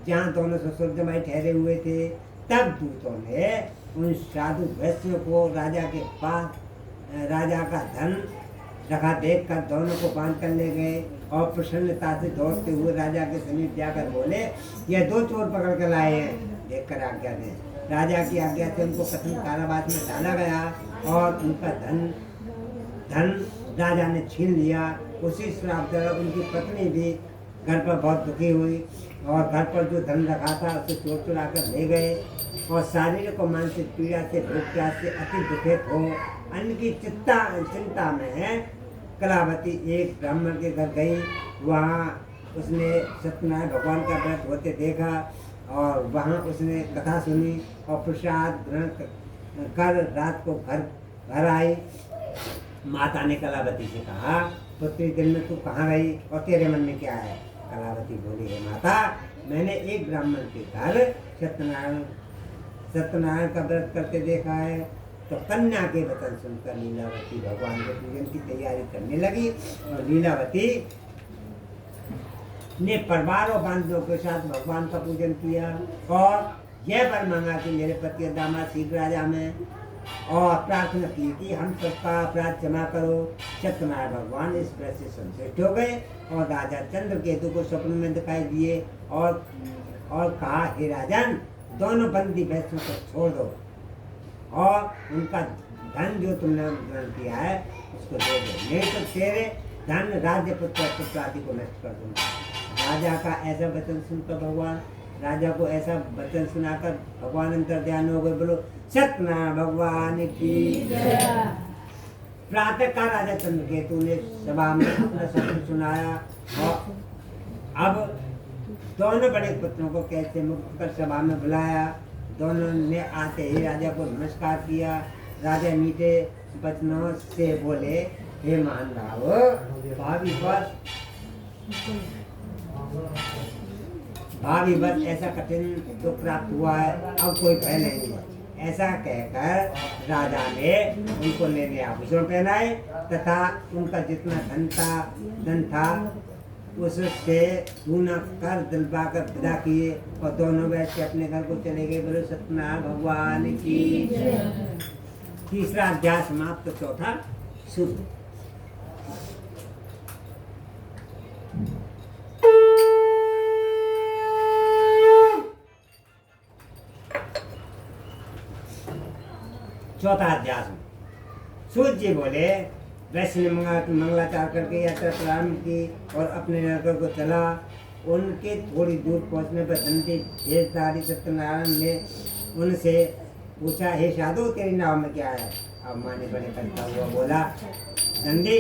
जहाँ दोनों ससुर जमाई ठहरे हुए थे। तब दूतों ने उन साधु वैश्यों को राजा के पास राजा का धन रखा देखकर दोनों को बांध कर ले गए और प्रसन्नता से दौड़ते हुए राजा के समीप जाकर बोले, ये दो चोर पकड़ कर लाए हैं। देखकर आज्ञा दें। राजा की आज्ञा से उनको कठिन कारावास में डाला गया और उनका धन राजा ने छीन लिया। उसी श्राप द्वारा उनकी पत्नी भी घर पर बहुत दुखी हुई और घर पर जो धन रखा था उसे चोर चुरा कर ले गए और शारीरिक और मानसिक पीड़ा से भूख प्यास से अति दुखित हो अन्न की चिंता में कलावती एक ब्राह्मण के घर गई। वहाँ उसने सत्यनारायण भगवान का व्रत होते देखा और वहाँ उसने कथा सुनी और प्रसाद ग्रहण कर रात को घर आई। माता ने कलावती से कहा, पुत्री दिन में तू कहाँ रही और तेरे मन में क्या है? कलावती बोली, है माता, मैंने एक ब्राह्मण के घर सत्यनारायण का व्रत करते देखा है। तो कन्या के वचन सुनकर लीलावती भगवान के पूजन की तैयारी करने लगी और लीलावती ने परिवार और बांधवों के साथ भगवान का पूजन किया और यह वर मांगा कि मेरे पति और दामाद शीघ्र राजा में और प्रार्थना की कि हम सबका अपराध क्षमा करो। सत्यनारायण भगवान इस व्रत से संतुष्ट हो गए और राजा चंद्रकेतु को स्वप्न में दिखाई दिए और कहा, हे राजन, दोनों बंदी वैश्यों को छोड़ दो और उनका धन जो तुमने ग्रहण किया है उसको दे दो, नहीं तो तेरे धन राज्य पुत्र आदि को नष्ट कर दूंगा। राजा का ऐसा वचन सुनकर राजा को ऐसा वचन सुनाकर भगवान अंतर ध्यान हो गए। बोलो सत्यनारायण भगवान की जय। प्रातः का राजा चंद्रकेतु ने सभा में अपना सत्य सुनाया और अब दोनों बड़े पुत्रों को कैसे मुक्त कर सभा में बुलाया। दोनों ने आते ही राजा को नमस्कार किया। राजा मीठे वचनों से बोले, हे महान राव, भाभी बस ऐसा कठिन दुख प्राप्त हुआ है, अब कोई भय नहीं है। ऐसा कहकर राजा ने उनको नए आभूषण पहनाए तथा उनका जितना धन था उससे दूना कर दिलवा कर विदा किए और दोनों वैश्य अपने घर को चले गए। बोलो सत्यनारायण भगवान की। तीसरा अध्याय समाप्त। तो चौथा शुरू। चौथा अध्याय सूर्य जी बोले, वैश्य ने मंगलाचार करके यात्रा प्रारंभ की और अपने नगर को चला। उनके थोड़ी दूर पहुंचने पर दंडी भेषधारी सत्यनारायण ने उनसे पूछा, हे साधु, तेरी नाव में क्या है? अब माने बड़े करता हुआ बोला, दंडी,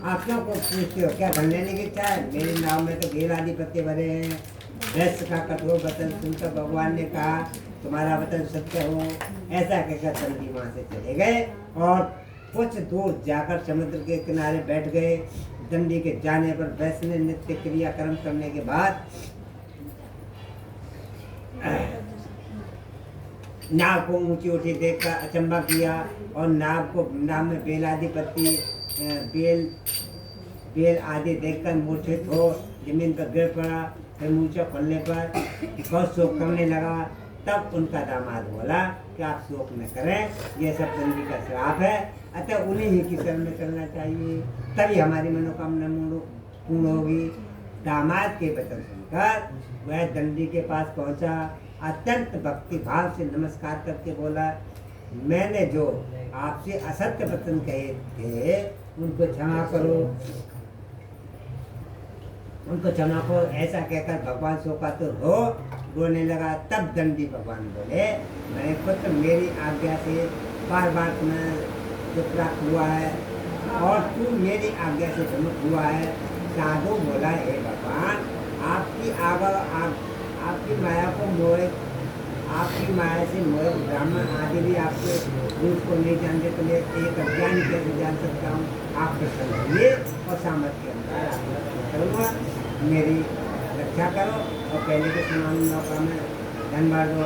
आप क्यों को पूछते हो? क्या धन लेने की इच्छा है? मेरी नाव में तो घेर आदि पत्ते भरे हैं। वैश्य का कठोर वचन सुनकर भगवान ने कहा, तुम्हारा वचन सत्य हो। ऐसा कहकर दंडी वहाँ से चले गए और कुछ दूर जाकर समुद्र के किनारे बैठ गए। दंडी के जाने पर वैश्य ने नित्य क्रियाक्रम करने के बाद नाव को ऊंची ऊंची देखकर अचंभा किया और नाव में बेल आदि पत्ती बेल आदि देखकर मूर्छित हो जमीन पर गिर पड़ा। फिर मूर्छा खोलने पर बहुत शोक करने लगा। तब उनका दामाद बोला कि आप शोक न करें, यह सब दंडी का श्राप है, अतः उन्हीं ही की शरण में चलना चाहिए, तभी हमारी मनोकामना पूर्ण होगी। दामाद के वचन सुनकर वह दंडी के पास पहुंचा। अत्यंत भक्ति भाव से नमस्कार करके बोला, मैंने जो आपसे असत्य वचन कहे थे उनको क्षमा करो, उनको क्षमा करो। ऐसा कहकर भगवान शोकातुर हो रोने लगा। तब दंडी भगवान बोले, मैंने पुत्र मेरी आज्ञा से बार बार तुम्हें जो प्राप्त हुआ है और तू मेरी आज्ञा से प्रमुख हुआ है। साधु बोला, हे भगवान, आपकी माया को मोह, आपकी माया से मोह ब्राह्मण आदि भी आपके रूप को नहीं जानते, तो मैं एक अज्ञानी कैसे जान सकता हूँ। आप प्रसन्न होइए और सामर्थ्य के अनुसार आपको करूँगा, मेरी रक्षा करो और पहले के समान मौका में धन्यवाद दो।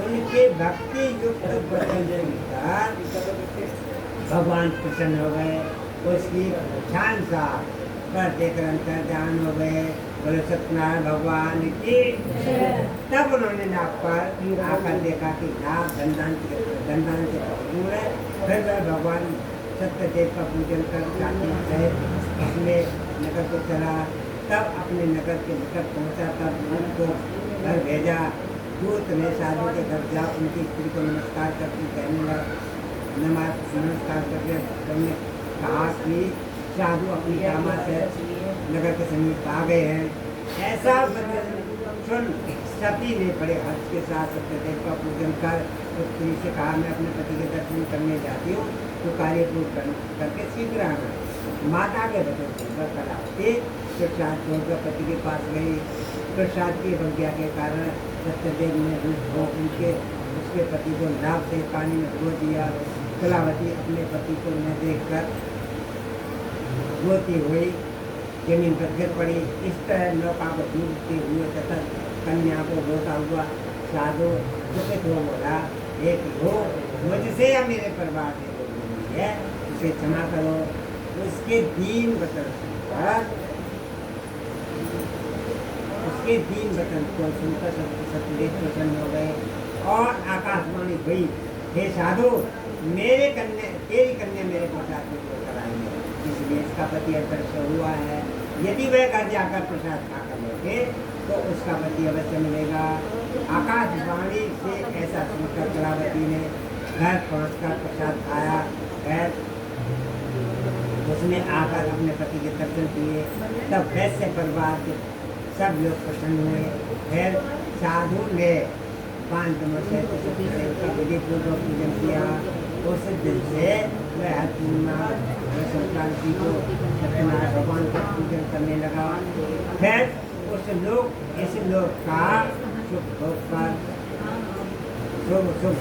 उनके भक्ति युक्त वचन सुनकर भगवान प्रसन्न हो गए। उसकी छान सा पर देकर अंतर्ध्यान हो गए। बोले सत्यनारायण भगवान की। तब उन्होंने नाक पर आकर देखा कि नाक दंडान से दूर है। फिर वह भगवान सत्यदेव का पूजन कर अपने नगर को चला। तब अपने नगर के निकट पहुंचा। तब उनको घर भेजा। दूत ने साधु के घर जा उनकी स्त्री को नमस्कार करके कहने लगा, नमस्कार करके हमने कहा कि साधु अपनी कामा से नगर के समीप आ गए हैं। ऐसा सुन सती ने बड़े हर्ष के साथ सत्यदेव का पूजन कर उस स्त्री से कहा, मैं अपने पति के दर्शन करने जाती हूँ, तो कार्य पूर्ण करके शीघ्र आना। माता के वचन सुनकर कलावती प्रसाद छोड़कर पति के पास गई। प्रसाद की अवज्ञा के कारण सत्यदेव ने उनके उसके पति को नाव से पानी में डुबो दिया। कलावती अपने पति को न देखकर रोती हुई जमीन पर गिर पड़ी। इस तरह नौका को डूबते हुए तथा कन्या को रोता हुआ साधु दुखित हो बोला, एक हो मुझसे या मेरे परिवार से बोली है, उसे क्षमा करो। उसके दीन वचन को सुनकर सत्यदेव प्रसन्न हो गए और आकाशवाणी हुई, हे साधु, तेरी कन्या मेरे प्रसाद को कराएंगे, इसलिए इसका पति अदृश्य हुआ है। यदि वह घर जाकर प्रसाद खाकर लौटे तो उसका पति अवश्य मिलेगा। आकाशवाणी से ऐसा सुनकर कलावती ने घर पहुंचकर प्रसाद खाया। फिर उसने आकर अपने पति के दर्शन किए। तब वैश्य परिवार के सब लोग प्रसन्न हुए। फिर साधु ने 5 दिनों से सत्यदेव का विधि पूर्वक पूजन किया। उस दिन से वह हर पूर्णिमा संक्रांति को सत्यनारायण भगवान का पूजन करने लगा। फिर इस लोक का सुख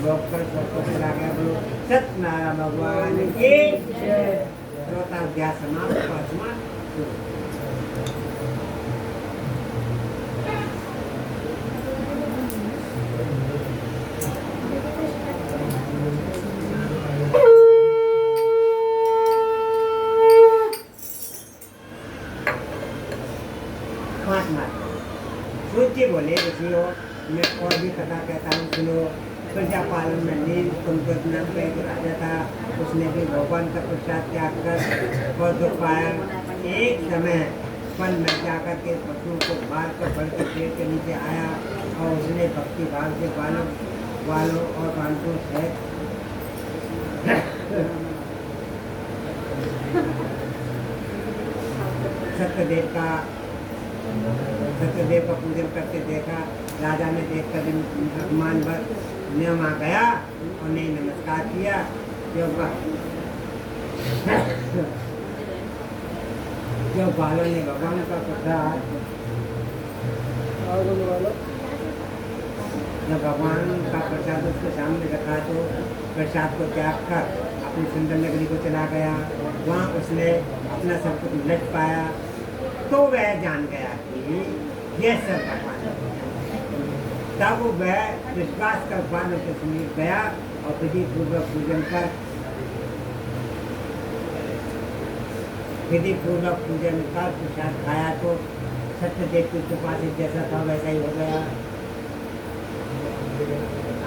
भोग कर सबको चला गया। बोलो सत्यनारायण भगवान की। चौथा अध्याय समाप्त। 5वां सूची बोले, ऋषियों, मैं और भी कथा कहता हूँ, सुनो। प्रजापालन में नील कुंभकर्ण नाम का एक राजा था। उसने भी भगवान का प्रसाद त्याग कर और दुख पाया। एक समय वन में जाकर के पशुओं को मार कर बढ़ के पेड़ के नीचे आया और उसने भक्ति भाव से बालों और बांटों से सत्यदेव का पूजन करके देखा। राजा ने देखकर अपमान भर नियम आ गया और नहीं नमस्कार किया। जो बालों ने भगवान का प्रसाद, जब भगवान का प्रसाद उसके सामने रखा तो प्रसाद को त्याग कर अपनी सुंदर नगरी को चला गया। वहाँ उसने अपना सब कुछ लट पाया तो वह जान गया कि यह सब भगवान का पूजन। तब वह विश्वास कर बालों के समीप गया और विधि पूर्वक पूजन कर प्रसाद खाया तो सत्यदेव की कृपा से जैसा था वैसा ही हो गया।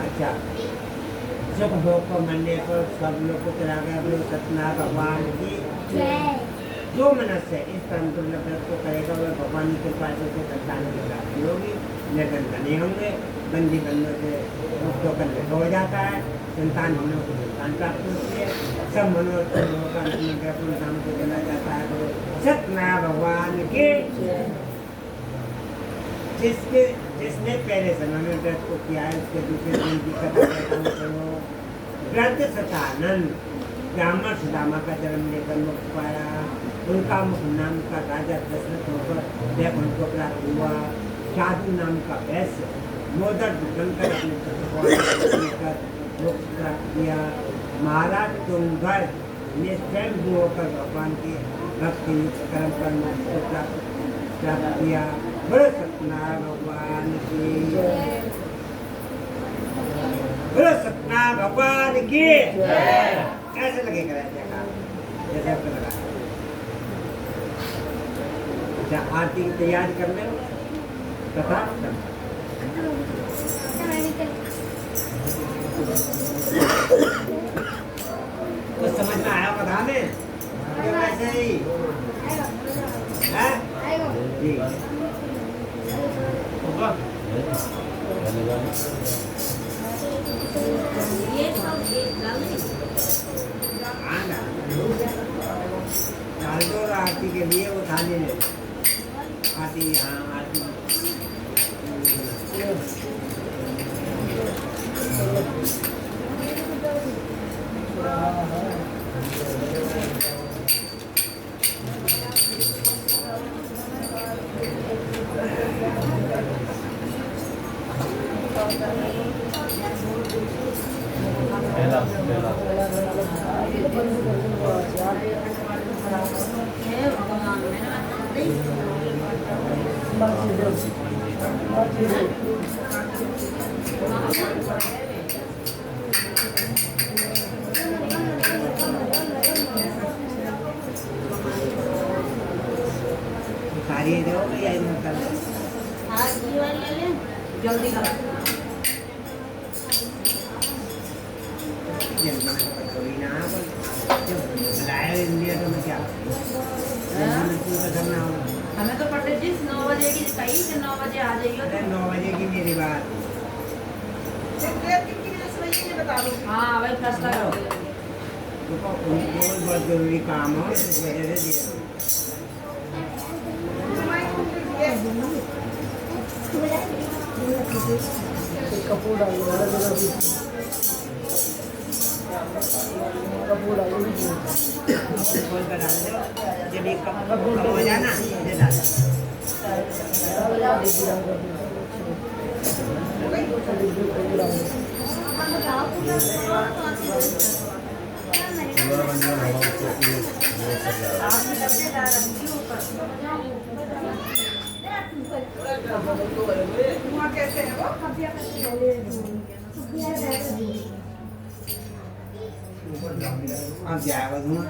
अच्छा, सुख भोग को मनने पर सब लोग को चला गया। बोलो सत्यनारायण भगवान की। जो मनुष्य इस परम दुर्लभ व्रत को करेगा वह भगवान की कृपा से संतान की प्राप्ति होगी, निर्धन बने होंगे, बंदी बंधों से मुक्त होकर निर्भय हो जाता है, संतान होने को संतान प्राप्त होती है, सब मनोरथ का अपने धाम को चला जाता है। तो सत्यनारायण भगवान के जिसने पहले समय में व्रत को किया है उसके दूसरे दिन की कथा कहता हूँ। व्रत सतानंद ब्राह्मण सुदामा का जन्म लेकर मुक्त पाया। उनका मुख नाम का राजा दशरथ होकर वैकुंठ को प्राप्त हुआ। साधु नाम का वैश्य मोदक बनकर अपने मोक्ष प्राप्त किया। महाराज तुंगर ने स्वयं होकर भगवान के भक्ति युक्त कर्म पर मोक्ष को प्राप्त किया। बड़े सत्यनारायण भगवान की बड़े सत्यनारायण भगवान की कैसे लगेगा जैसे आपको लगा। अच्छा आरती की तैयारी कर ले तथा कुछ समझ में आया बता में कैसे ही है जी होगा ये सब एक डाल दें। डाल दो और आरती के लिए वो थाली ले आरती यहाँ आरती पहला हे भगवान मेरा सारी दो या मतलब आज की वाली ले लें। जल्दी करो कोई ना लाया इंडिया तो मैं क्या करना होगा। हमें तो पंडित जी 9 बजे की कही कि 9 बजे आ जाइए। अरे 9 बजे की मेरी बात हाँ वही फैसला करो। उनको बहुत जरूरी काम हो इस वजह से दिया। कपूर डाल दो कपूर डाल दो खोल कर डाल दो जब एक कप कम हो जाए ना ये डाल दो। अब जाएगा धुआं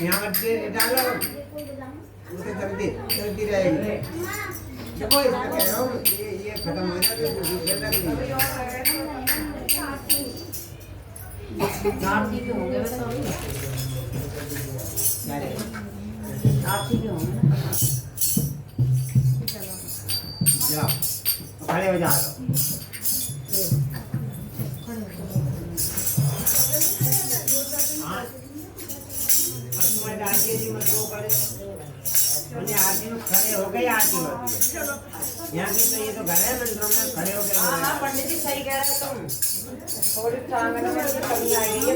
यहाँ पर डालो उसे जल्दी जल्दी रहेगी। देखो इसमें कह रहा हूँ ये खत्म हो जाए तो दूसरे तक नहीं। आरती के होंगे वैसे अभी। क्या रे? आरती के होंगे ना। जाओ खड़े हो जाओ। हाँ तुम्हारे दादी जी मत वो करे मैंने आरती में खड़े हो गए आरती होती है। यहाँ की तो ये तो घर है मंदिरों में खड़े हो हाँ हाँ गए। पंडित जी सही कह रहे हो तुम। थोड़ी टाइम में कमी आई है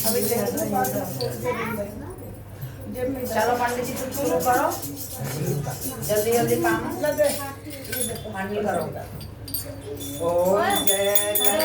अभी चलो पंडित जी तुम शुरू करो जल्दी जल्दी काम हांडी करो। ओम जय जय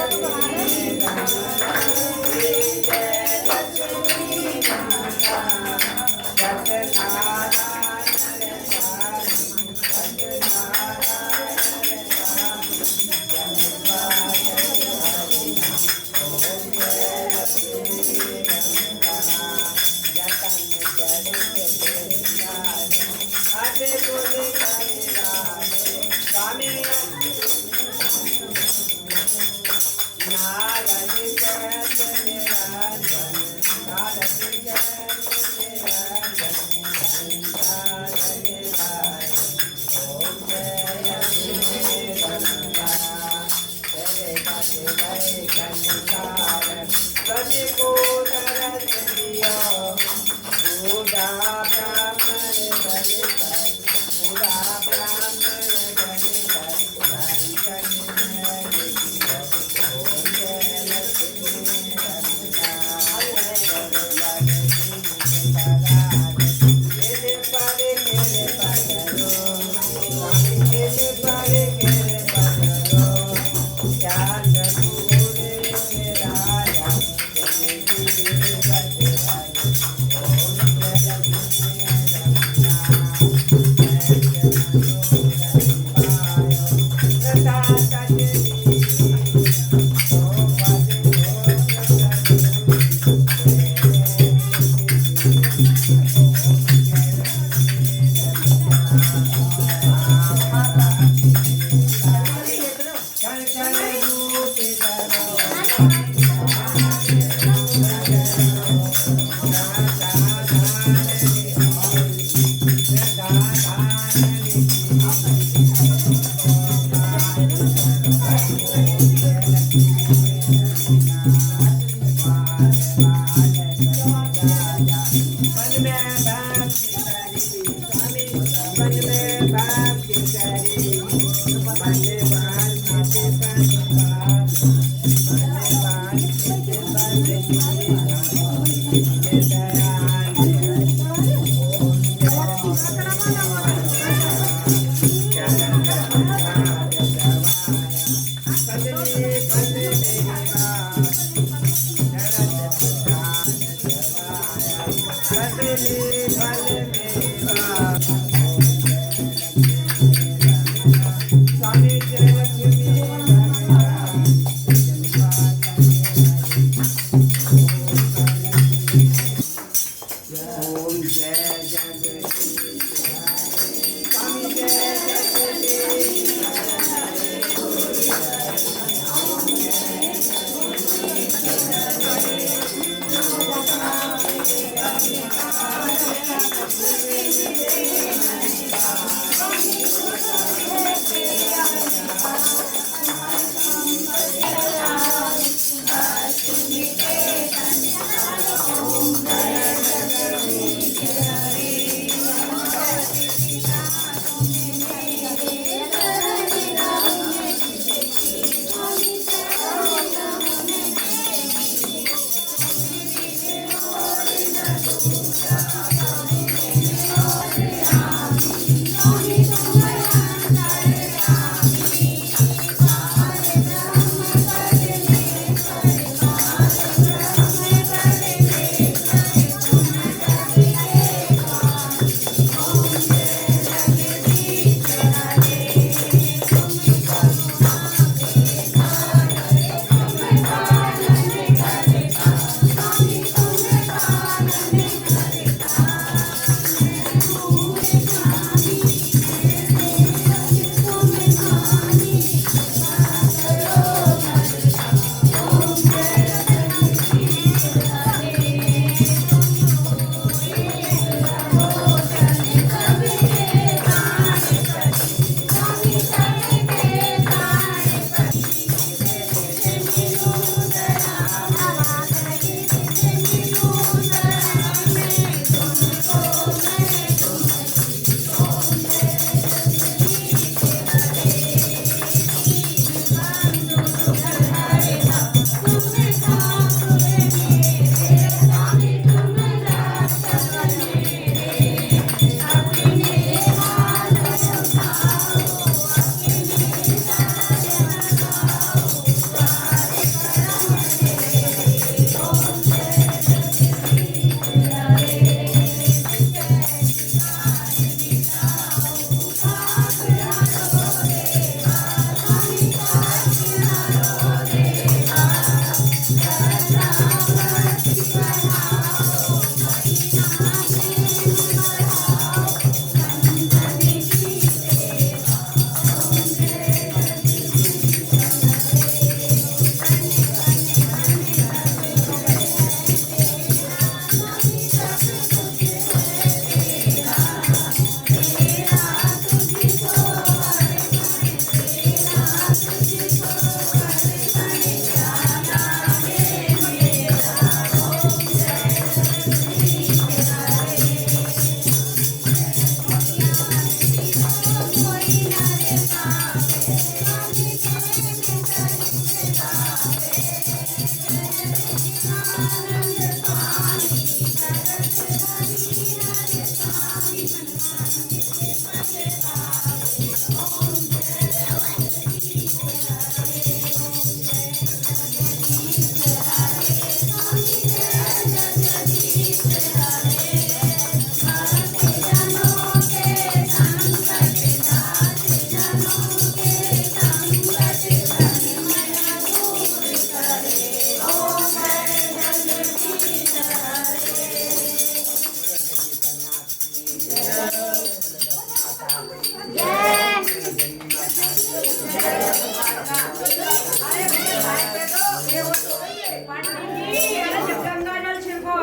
गंगाजल छिड़को।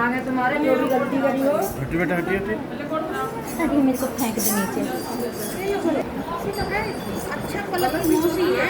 आगे तुम्हारे जो भी गलती करी हो हटी बेटा हटी हटी अरे मेरे को फेंक दे नीचे अच्छा कलर की मौसी है